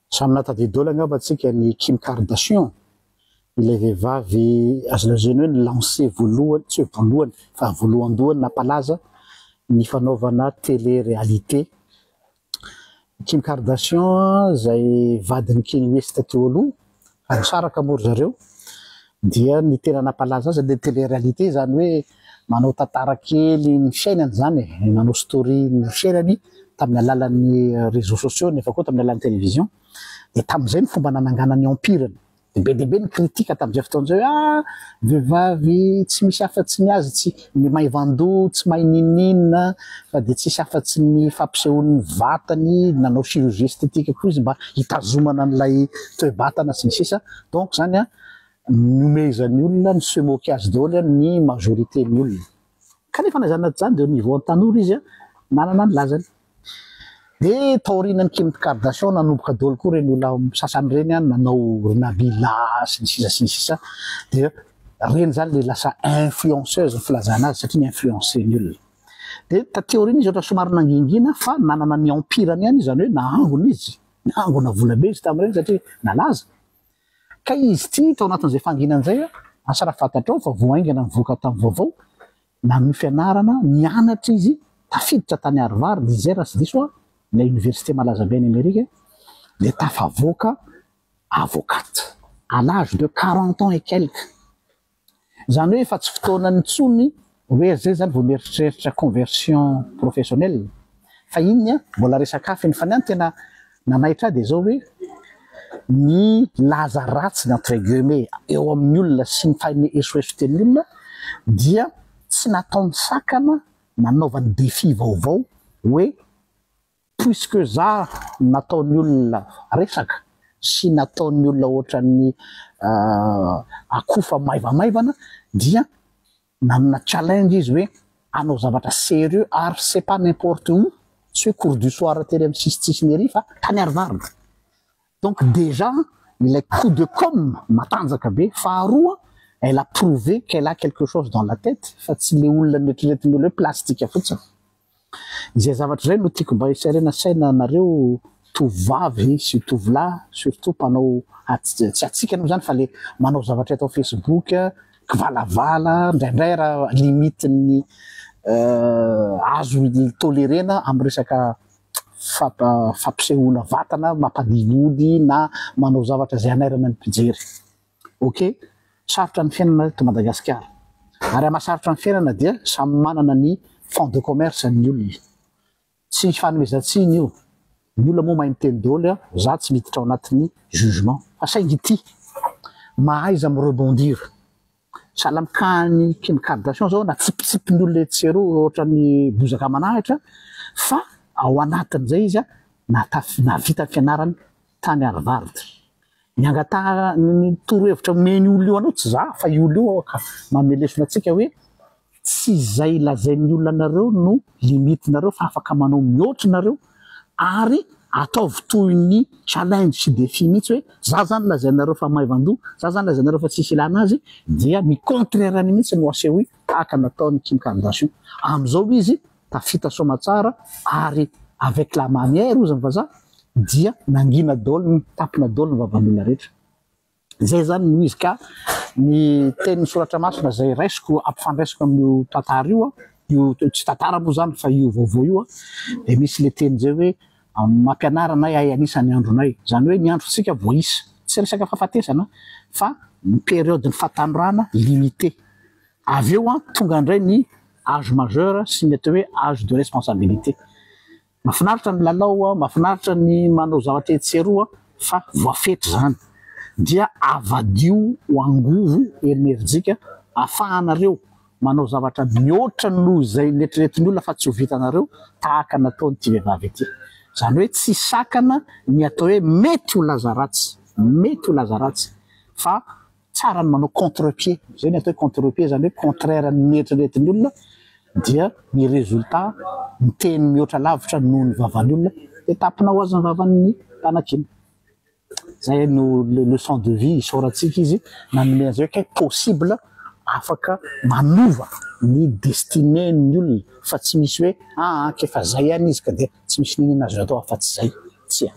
Samnata de dolanga batsika ny Kim Kardashian ilay vehivavy azo lazaina hoe lancé voalohany tsy hoe voalohany fa voalohandohany napalaza ny fanaovana télé-réalité. Kim Kardashian zay vadiny Kanye West teo aloha ary saraka moa zareo dia ny tena napalaza azy le télé-réalité zany hoe manao tantara kely ny fiainany zany manao story ny fiainany tamin'ny alalan'ny réseaux sociaux nefa koa tamin'ny alalan'ny télévision. De tam'izay ny fomba nanangana ny empirany be deaibe ny kritika tamin'izay fotoan'izay vehivavy tsy misy afatsy ny azy tsy mahay vandoa tsy mahay ninina fa de tsisy afatsy ny fampisehoany ny vatany nanao chirurgie esthétique koa izy mba hitazomana an'ilay toe-batana sy ny sisa. Donc zany nomezan'ny olona ny se moquer azy daholo ny majorité ny olona kanefa na zany zany de au niveau tanora izy manana ny lazany. De taorinany Kim Kardashian nanomboka daholo koa reny olona sasany reny nanao nabila sy ny sisa de reny zany le lasa influenceuse filazana azy satria influencer ny olona. De tateoriny izy ohatra somary nangingina fa nanana ny empirany ihany zany hoe naangona izy naangona volabe izy tamin'ireny satria nalaza ka izy ty tao anatin'izay fanginany zay asara fantatrao fa voaingana nivoaka tamin'ny vaovao nanohy fianarana nianatra izy tafiditra tany Harvard izy raha sy diso la université malaza be en Amérique de tafavoaka avocate à l'âge de 40 ans et quelques. Zany hoe efa tsy fotoanany tsony hoe zay zany vao mieritreritra conversion professionnelle fa iny mbola resaka hafa iny fa niany tena nanaitra de zao hoe ny laza ratsy entre guillemets eo amin'ny olona sy ny fanesoesoten'ny olona dia tsy nataony sakana nanaovany défi vaovao hoe puisque za nataony olona resaka sy nataony olona ohatran'ny akofa maivamaivana dia nanana challenge izy hoe anao zavatra sérieux ary c'est pas n'importe où tsy hoe cours du soir tely amin'ny sisitsisy fa tany Harvard. Donc déjà ilay coup de com matanjaka be. Faharoa elle a prouvé qu'elle a quelque chose dans la tête fa tsy le olona netreretiny olona plastique fotsiny. Izay zavatra zay no tiako mba hiserena saina nareo tovavy sy tovolahy surtout mpanao tsy atsika no zany fa le manao zavatra atao Facebook kivalavala ndraindray raha limitiny azo tolérena amin'ny resaka fampisehoana vatana mampadihody na manao zavatra zay anairana ny mpijery. Ok, sarotra ny fiainana to Madagasikara ary amasarotra ny fiainana dia samy manana ny fond de commerce ny olona tsy fanomezantsiny io ny olona moa mahay miteny daholo za tsy miditra ao anatin'ny jugement fa saingy ty mahaiza mi rebondir salamikany Kim Kardashian zao na tsipitsipiny olona etsero ohatra ny bozaka manahitra fa ao anatin'izay izy navita fianarany tany Harvard niangata ny torohevitra meny olo io anao tsy za fa io olo io mamelesona atsika hoe tsy zay lazain'ny olona nareo no limitinareo fa afaka manao mihoatra nareo ary ataovy toy ny challenge sy défi mihitsy hoe za zany lazainareo fa maivandoha za zany lazainareo fa tsisy ilana azy dia mi contraire any mihitsy no asehoy tahaka nataony Kim Kardashian. Am'izao izy tafita somatsara ary avec la manière ozy vazaha dia nangina daholo tapina daholo ny vavan'olona rehetra. Zay zany no izy ka ny tenin'ny soratra masina zay raisiko ampifandraisiko amin'io tantara io tsy tantara moa zany fa io vaovao io de misy le teny zay hoe mampianarana ay anisany andronay zany hoe ny androntsika voaisa tsy resaka fahafatesana fa ny période ny fahatanjorana limité avy eo tonga indray ny âge majeur sy mety hoe âge de responsabilité. Mahafinaritra ny lalao mahafinaritra ny manao zavatra etseroa fa voafetra zany dia avadio ho angovo enerjika afahanareo manao zavatra mihoatra no zay netreretiny olona fa tsy ho vitanareo tahaka nataony ty vehivavy ity. Zany hoe tsy sakana ny atao hoe mety ho laza ratsy fa tsara ny manao contre-pied zay ny atao hoe contre-pied zany hoe contraire ny netreretiny olona dia ny résultat ny teny mihoatra lavitra noho ny vavan'ny olona de tapina ho azy ny vavan'ny mpanakina. Zay no leçon de vie isaoratsika izy nanome an'izay hoe possible afaka manova ny destinée ny olona fa tsy misy hoe kefa zay ihany izy ka de tsy misy ninina azo atao afa-tsy zay tsy